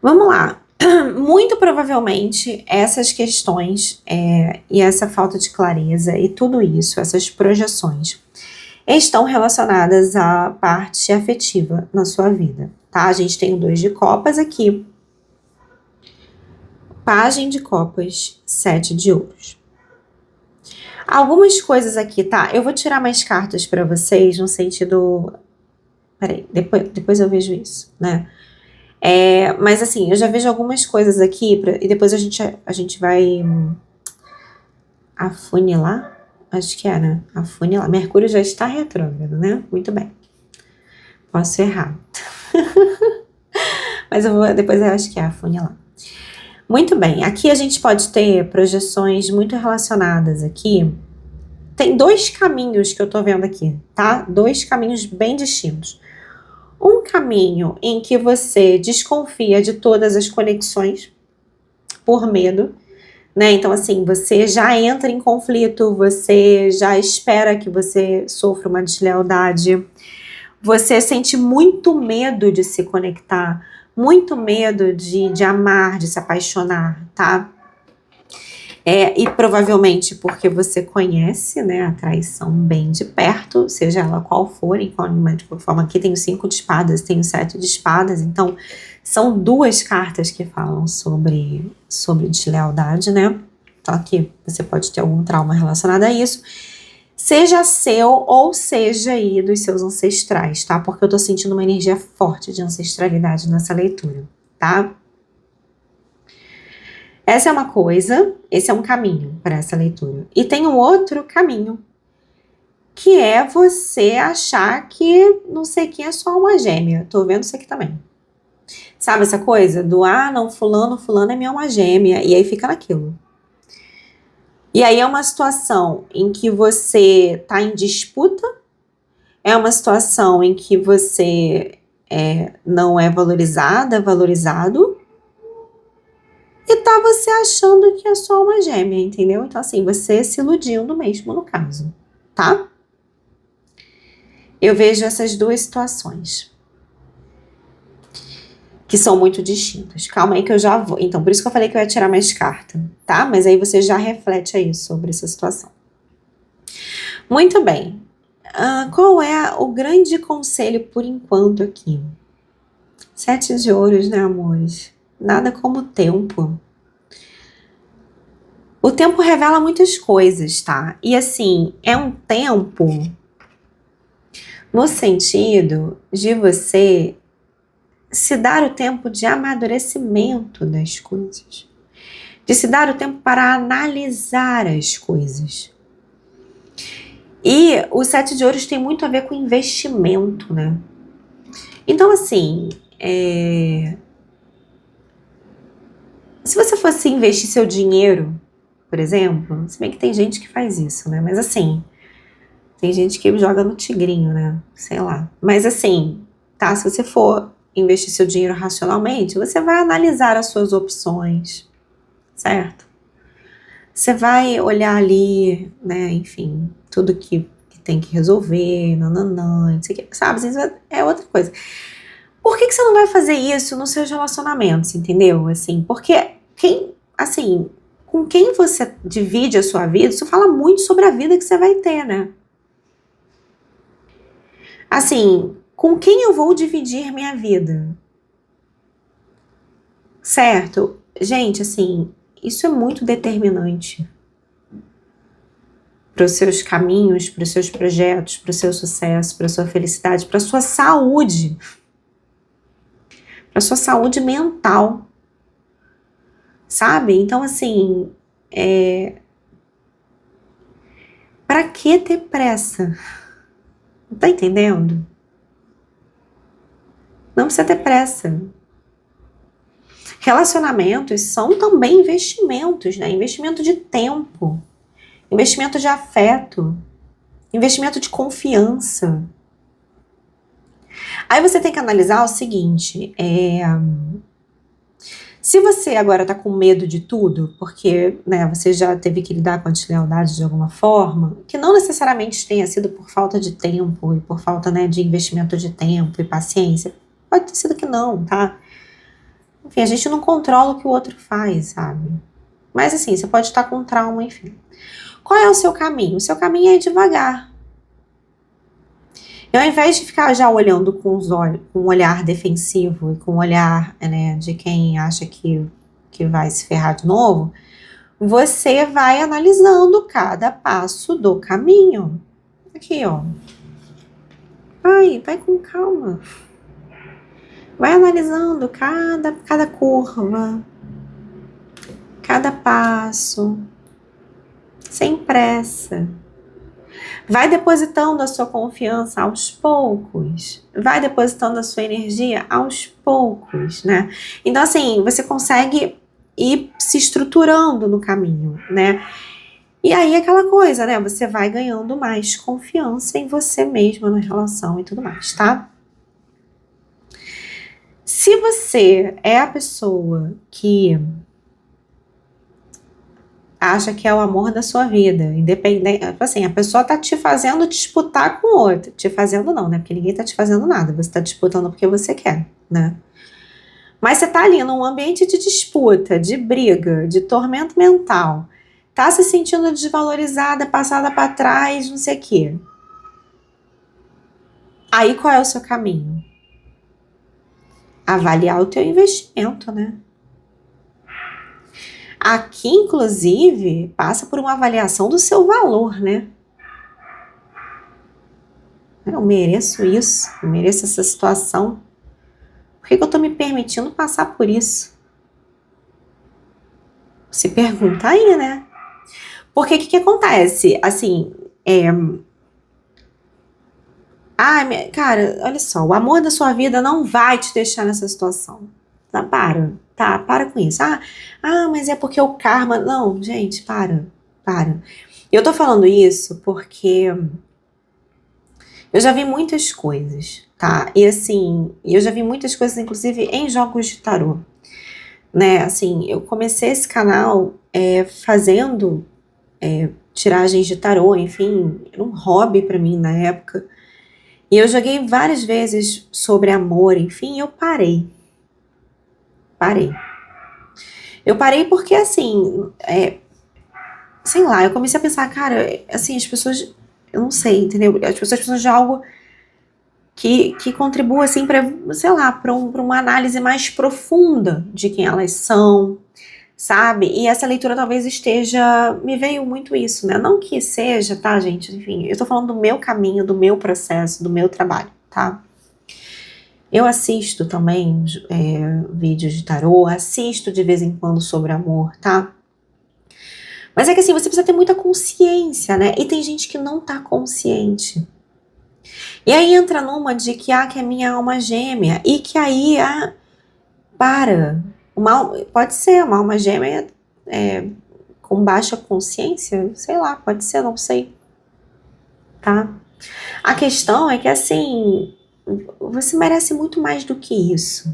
Vamos lá. Muito provavelmente essas questões e essa falta de clareza e tudo isso, essas projeções, estão relacionadas à parte afetiva na sua vida, tá? A gente tem o 2 de copas aqui. Pagem de copas, 7 de ouros. Algumas coisas aqui, tá? Eu vou tirar mais cartas para vocês no sentido... Peraí, depois eu vejo isso, né? Mas assim, eu já vejo algumas coisas aqui e depois a gente vai afunilar? Acho que é, né? Afunilar. Mercúrio já está retrógrado, né? Muito bem. Posso errar. Mas depois eu acho que é afunilar. Muito bem, aqui a gente pode ter projeções muito relacionadas aqui. Tem 2 caminhos que eu tô vendo aqui, tá? 2 caminhos bem distintos. Um caminho em que você desconfia de todas as conexões por medo, né? Então, assim, você já entra em conflito, você já espera que você sofra uma deslealdade, você sente muito medo de se conectar, muito medo de amar, de se apaixonar, tá? E provavelmente porque você conhece, né, a traição bem de perto, seja ela qual for, de forma aqui tem o 5 de espadas, tem o 7 de espadas, então são 2 cartas que falam sobre deslealdade, né? Então aqui você pode ter algum trauma relacionado a isso, seja seu ou seja aí dos seus ancestrais, tá? Porque eu tô sentindo uma energia forte de ancestralidade nessa leitura, tá? Essa é uma coisa, esse é um caminho para essa leitura. E tem um outro caminho, que é você achar que não sei quem é só uma gêmea. Tô vendo isso aqui também. Sabe essa coisa do, não, fulano é minha alma gêmea, e aí fica naquilo. E aí é uma situação em que você tá em disputa, é uma situação em que você não é valorizada, valorizado, e tá você achando que é só uma gêmea, entendeu? Então, assim, você se iludindo mesmo no caso, tá? Eu vejo essas 2 situações que são muito distintas. Calma aí que eu já vou. Então, por isso que eu falei que eu ia tirar mais carta, tá? Mas aí você já reflete aí sobre essa situação. Muito bem. Qual é o grande conselho por enquanto aqui? 7 de ouros, né, amores? Nada como o tempo. O tempo revela muitas coisas, tá? E assim, é um tempo no sentido de você se dar o tempo de amadurecimento das coisas. De se dar o tempo para analisar as coisas. E o 7 de ouros tem muito a ver com investimento, né? Então, assim, se você fosse investir seu dinheiro, por exemplo, se bem que tem gente que faz isso, né? Mas assim, tem gente que joga no tigrinho, né? Sei lá. Mas assim, tá? Se você for investir seu dinheiro racionalmente, você vai analisar as suas opções, certo? Você vai olhar ali, né? Enfim, tudo que tem que resolver, nananã, não sei o que, sabe? É outra coisa. Por que você não vai fazer isso nos seus relacionamentos, entendeu? Assim, porque com quem você divide a sua vida, isso fala muito sobre a vida que você vai ter, né? Assim, Com quem eu vou dividir minha vida? Certo? Gente, assim, isso é muito determinante para os seus caminhos, para os seus projetos, para o seu sucesso, para a sua felicidade, para a sua saúde, para a sua saúde mental, sabe? Então, assim, para que ter pressa? Não tá entendendo? Não precisa ter pressa. Relacionamentos são também investimentos, né? Investimento de tempo, investimento de afeto, investimento de confiança. Aí você tem que analisar o seguinte, se você agora tá com medo de tudo, porque, né, você já teve que lidar com a deslealdade de alguma forma, que não necessariamente tenha sido por falta de tempo e por falta, né, de investimento de tempo e paciência, pode ter sido que não, tá? Enfim, a gente não controla o que o outro faz, sabe? Mas assim, você pode estar com trauma, enfim. Qual é o seu caminho? O seu caminho é ir devagar. E ao invés de ficar já olhando com os olhos, com um olhar defensivo e com um olhar, né, de quem acha que vai se ferrar de novo, você vai analisando cada passo do caminho. Aqui, ó. Vai com calma. Vai analisando cada curva, cada passo, sem pressa. Vai depositando a sua confiança aos poucos. Vai depositando a sua energia aos poucos, né? Então, assim, você consegue ir se estruturando no caminho, né? E aí, aquela coisa, né? Você vai ganhando mais confiança em você mesma na relação e tudo mais, tá? Se você é a pessoa que acha que é o amor da sua vida, independente, assim, a pessoa tá te fazendo disputar com outra, te fazendo não, né, porque ninguém tá te fazendo nada, você tá disputando porque você quer, né, mas você tá ali num ambiente de disputa, de briga, de tormento mental, tá se sentindo desvalorizada, passada pra trás, não sei o quê, aí qual é o seu caminho? Avaliar o teu investimento, né? Aqui, inclusive, passa por uma avaliação do seu valor, né? Eu mereço isso, eu mereço essa situação. Por que eu tô me permitindo passar por isso? Se pergunta aí, né? Porque o que acontece? Assim, cara, olha só, o amor da sua vida não vai te deixar nessa situação. Tá, para com isso. Mas é porque o karma... Não, gente, para. Eu tô falando isso porque eu já vi muitas coisas, tá? E assim, eu já vi muitas coisas, inclusive, em jogos de tarô, né? Assim, eu comecei esse canal fazendo tiragens de tarô, enfim, era um hobby pra mim na época. E eu joguei várias vezes sobre amor, enfim, eu parei. Eu parei porque, assim, sei lá, eu comecei a pensar, cara, assim, as pessoas, eu não sei, entendeu? As pessoas precisam de algo que contribua, assim, pra, sei lá, pra uma análise mais profunda de quem elas são, sabe? E essa leitura talvez esteja, me veio muito isso, né? Não que seja, tá, gente? Enfim, eu tô falando do meu caminho, do meu processo, do meu trabalho, tá? Eu assisto também vídeos de tarô, assisto de vez em quando sobre amor, tá? Mas é que assim, você precisa ter muita consciência, né? E tem gente que não tá consciente. E aí entra numa de que é minha alma gêmea. E que aí, pode ser uma alma gêmea com baixa consciência, sei lá, pode ser, não sei, tá? A questão é que assim, você merece muito mais do que isso,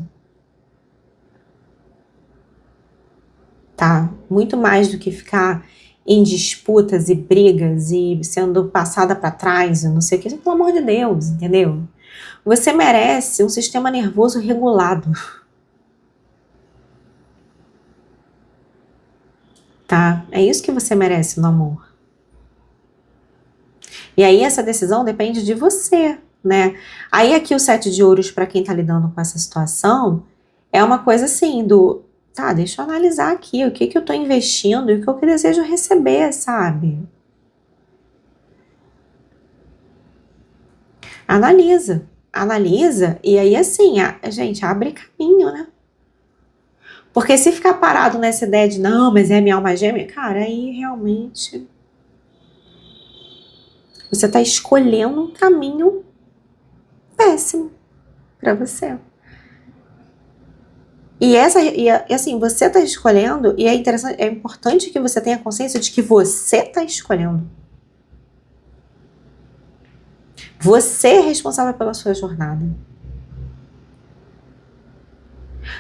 tá? Muito mais do que ficar em disputas e brigas e sendo passada para trás, eu não sei o que, pelo amor de Deus, entendeu? Você merece um sistema nervoso regulado, tá? É isso que você merece no amor. E aí essa decisão depende de você, né? Aí aqui o 7 de ouros, para quem tá lidando com essa situação, é uma coisa assim tá, deixa eu analisar aqui o que eu tô investindo e o que eu desejo receber, sabe? Analisa, e aí assim, gente, abre caminho, né? Porque se ficar parado nessa ideia de, não, mas é minha alma gêmea, cara, aí realmente você tá escolhendo um caminho péssimo pra você. E assim, você tá escolhendo, e é interessante, é importante que você tenha consciência de que você tá escolhendo. Você é responsável pela sua jornada.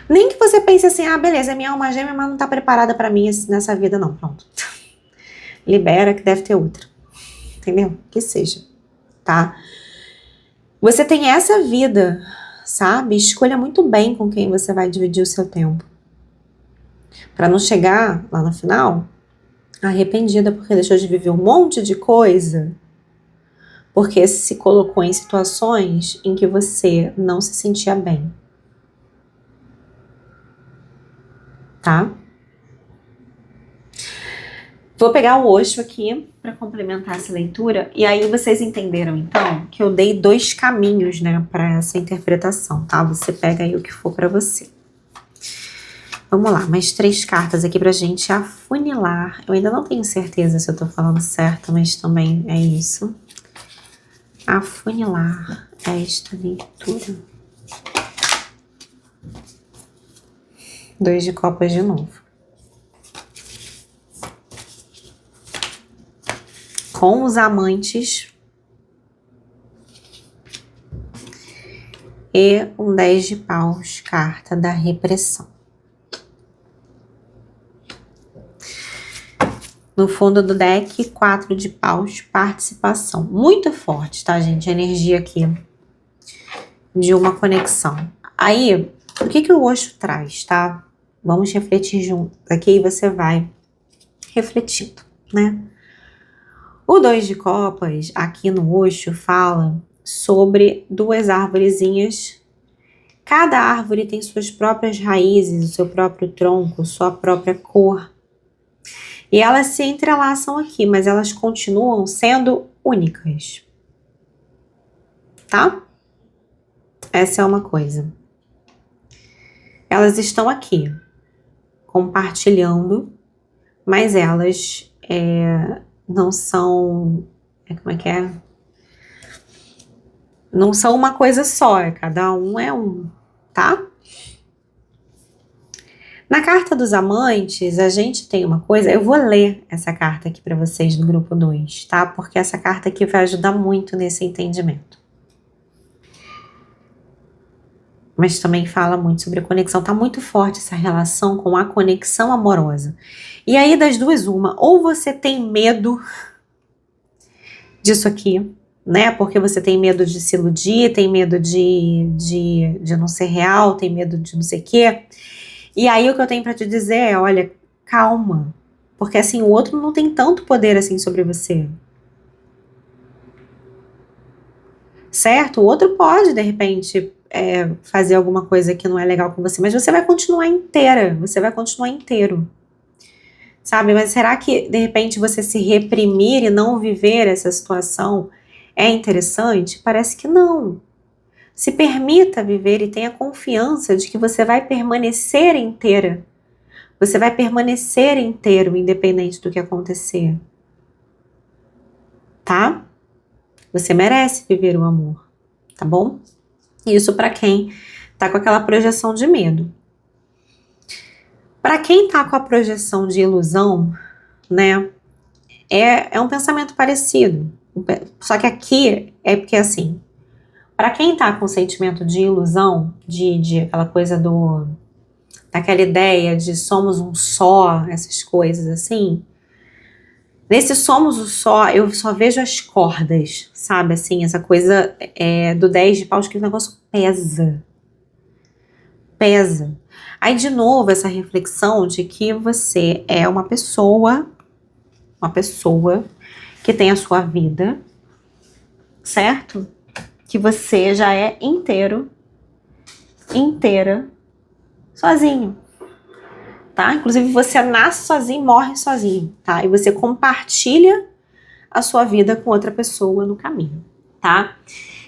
Nem que você pense assim, beleza, é minha alma gêmea, mas não tá preparada pra mim nessa vida, não. Pronto. Libera que deve ter outra. Entendeu? Que seja, tá? Você tem essa vida, sabe? Escolha muito bem com quem você vai dividir o seu tempo. Pra não chegar lá no final arrependida porque deixou de viver um monte de coisa, porque se colocou em situações em que você não se sentia bem. Tá? Vou pegar o Osho aqui para complementar essa leitura, e aí vocês entenderam então que eu dei 2 caminhos, né, para essa interpretação, tá? Você pega aí o que for para você. Vamos lá, mais 3 cartas aqui pra gente afunilar. Eu ainda não tenho certeza se eu tô falando certo, mas também é isso. Afunilar esta leitura. 2 de copas de novo. Com os amantes. E um 10 de paus, carta da repressão. No fundo do deck, 4 de paus, participação. Muito forte, tá, gente? A energia aqui de uma conexão. Aí, o que o Osho traz, tá? Vamos refletir junto. Aqui você vai refletindo, né? O 2 de copas, aqui no Osho, fala sobre 2 árvorezinhas. Cada árvore tem suas próprias raízes, o seu próprio tronco, sua própria cor. E elas se entrelaçam aqui, mas elas continuam sendo únicas. Tá? Essa é uma coisa. Elas estão aqui, compartilhando, mas elas não são... Como é que é? Não são uma coisa só, cada um é um, tá? Na carta dos amantes, a gente tem uma coisa, eu vou ler essa carta aqui para vocês do grupo 2, tá? Porque essa carta aqui vai ajudar muito nesse entendimento. Mas também fala muito sobre a conexão, tá muito forte essa relação com a conexão amorosa. E aí das duas uma, ou você tem medo disso aqui, né? Porque você tem medo de se iludir, tem medo de não ser real, tem medo de não sei o quê. E aí o que eu tenho pra te dizer é, olha, calma. Porque assim, o outro não tem tanto poder assim sobre você. Certo? O outro pode, de repente, fazer alguma coisa que não é legal com você, mas você vai continuar inteira, você vai continuar inteiro. Sabe? Mas será que, de repente, você se reprimir e não viver essa situação é interessante? Parece que não. Se permita viver e tenha confiança de que você vai permanecer inteira. Você vai permanecer inteiro, independente do que acontecer. Tá? Você merece viver o amor, tá bom? Isso para quem tá com aquela projeção de medo. Para quem tá com a projeção de ilusão, né? É um pensamento parecido. Só que aqui é porque assim, para quem tá com sentimento de ilusão, de aquela coisa daquela ideia de somos um só, essas coisas assim, nesse somos um só, eu só vejo as cordas, sabe, assim, essa coisa do 10 de paus, que o negócio pesa. Aí, de novo, essa reflexão de que você é uma pessoa que tem a sua vida, certo? que você já é inteira, sozinho, tá? Inclusive você nasce sozinho, morre sozinho, tá? E você compartilha a sua vida com outra pessoa no caminho, tá?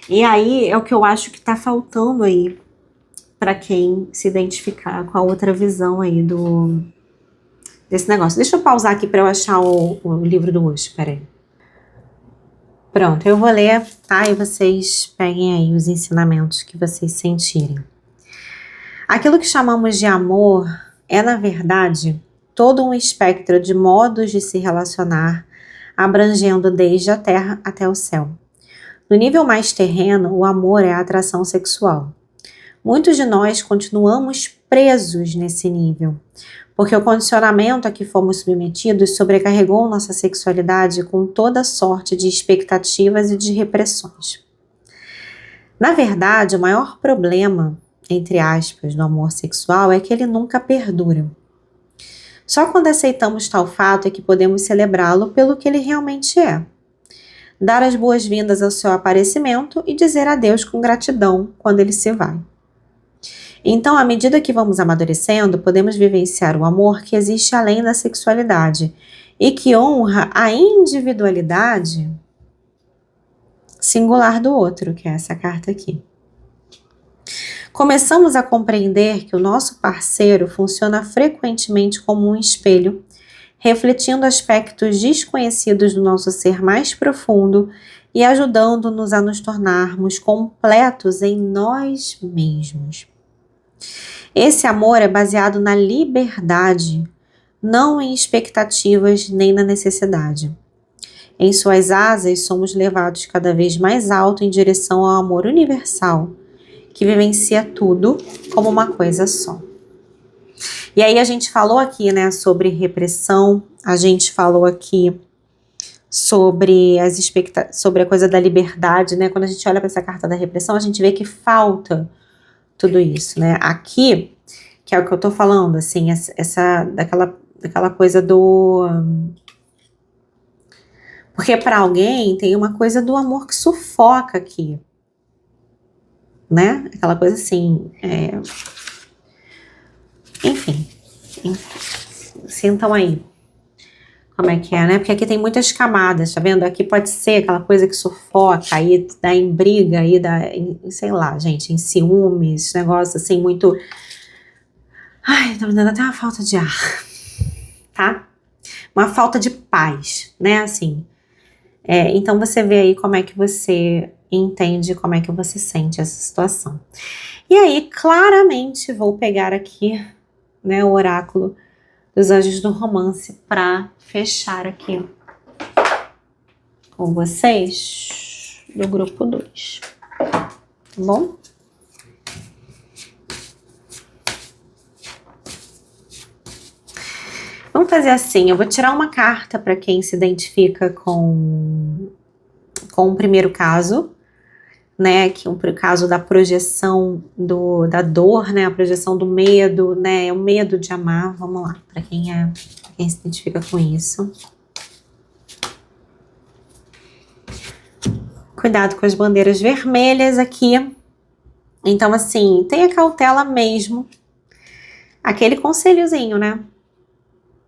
E aí é o que eu acho que tá faltando aí para quem se identificar com a outra visão aí desse negócio. Deixa eu pausar aqui para eu achar o livro do hoje, peraí. Pronto, eu vou ler, tá? E vocês peguem aí os ensinamentos que vocês sentirem. Aquilo que chamamos de amor é, na verdade, todo um espectro de modos de se relacionar, abrangendo desde a terra até o céu. No nível mais terreno, o amor é a atração sexual. Muitos de nós continuamos presos nesse nível, porque o condicionamento a que fomos submetidos sobrecarregou nossa sexualidade com toda sorte de expectativas e de repressões. Na verdade, o maior problema, entre aspas, do amor sexual é que ele nunca perdura. Só quando aceitamos tal fato é que podemos celebrá-lo pelo que ele realmente é. Dar as boas-vindas ao seu aparecimento e dizer adeus com gratidão quando ele se vai. Então, à medida que vamos amadurecendo, podemos vivenciar o amor que existe além da sexualidade e que honra a individualidade singular do outro, que é essa carta aqui. Começamos a compreender que o nosso parceiro funciona frequentemente como um espelho, refletindo aspectos desconhecidos do nosso ser mais profundo e ajudando-nos a nos tornarmos completos em nós mesmos. Esse amor é baseado na liberdade, não em expectativas nem na necessidade. Em suas asas, somos levados cada vez mais alto em direção ao amor universal, que vivencia tudo como uma coisa só. E aí a gente falou aqui, né, sobre repressão, a gente falou aqui sobre sobre a coisa da liberdade, né? Quando a gente olha para essa carta da repressão, a gente vê que falta tudo isso, né? Aqui, que é o que eu tô falando, assim, daquela coisa do... Porque para alguém tem uma coisa do amor que sufoca aqui, né? Aquela coisa assim, enfim, sintam aí como é que é, né? Porque aqui tem muitas camadas, tá vendo? Aqui pode ser aquela coisa que sufoca, aí dá em briga, aí dá, sei lá, gente, em ciúmes, negócio assim, muito... Ai, tá me dando até uma falta de ar, tá? Uma falta de paz, né? Assim, então você vê aí como é que você entende, como é que você sente essa situação. E aí, claramente, vou pegar aqui, né, o oráculo dos anjos do romance para fechar aqui com vocês do grupo 2, tá bom? Vamos fazer assim, eu vou tirar uma carta para quem se identifica com o primeiro caso, né, que é um caso da projeção da dor, né, a projeção do medo, né, o medo de amar. Vamos lá, para quem se identifica com isso. Cuidado com as bandeiras vermelhas aqui. Então, assim, tenha cautela mesmo. Aquele conselhozinho, né?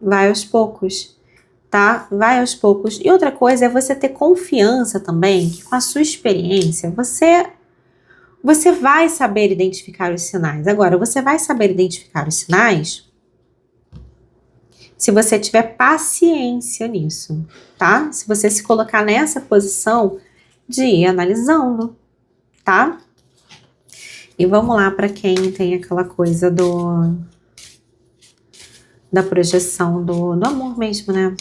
Vai aos poucos, tá? Vai aos poucos. E outra coisa é você ter confiança também, que com a sua experiência, você vai saber identificar os sinais. Agora, você vai saber identificar os sinais se você tiver paciência nisso, tá? Se você se colocar nessa posição de ir analisando, tá? E vamos lá para quem tem aquela coisa da projeção do amor mesmo, né?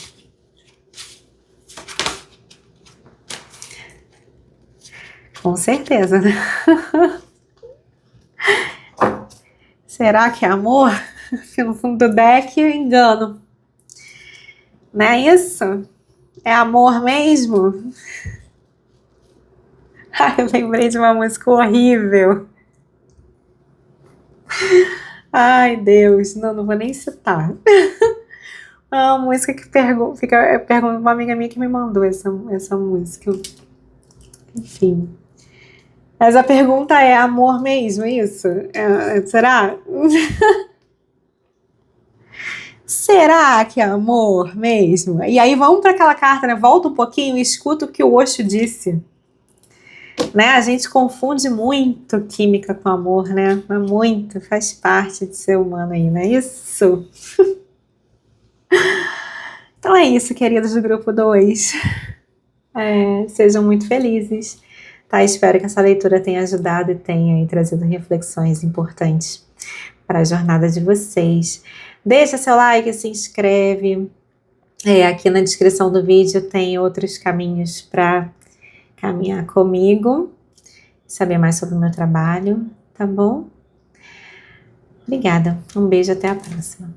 Com certeza, né? Será que é amor? Que no fundo do deck eu engano. Não é isso? É amor mesmo? Ai, eu lembrei de uma música horrível. Ai, Deus, não vou nem citar. É uma música que pergunta uma amiga minha que me mandou essa música. Enfim. Mas a pergunta é amor mesmo, é isso? Será? Será que é amor mesmo? E aí vamos para aquela carta, né? Volta um pouquinho e escuta o que o Osho disse. Né? A gente confunde muito química com amor, né? Mas muito, faz parte de ser humano aí, não é isso? Então é isso, queridos do grupo 2. Sejam muito felizes. Tá? Espero que essa leitura tenha ajudado e tenha aí trazido reflexões importantes para a jornada de vocês. Deixa seu like, se inscreve. Aqui na descrição do vídeo tem outros caminhos para caminhar comigo, saber mais sobre o meu trabalho, tá bom? Obrigada. Um beijo, até a próxima.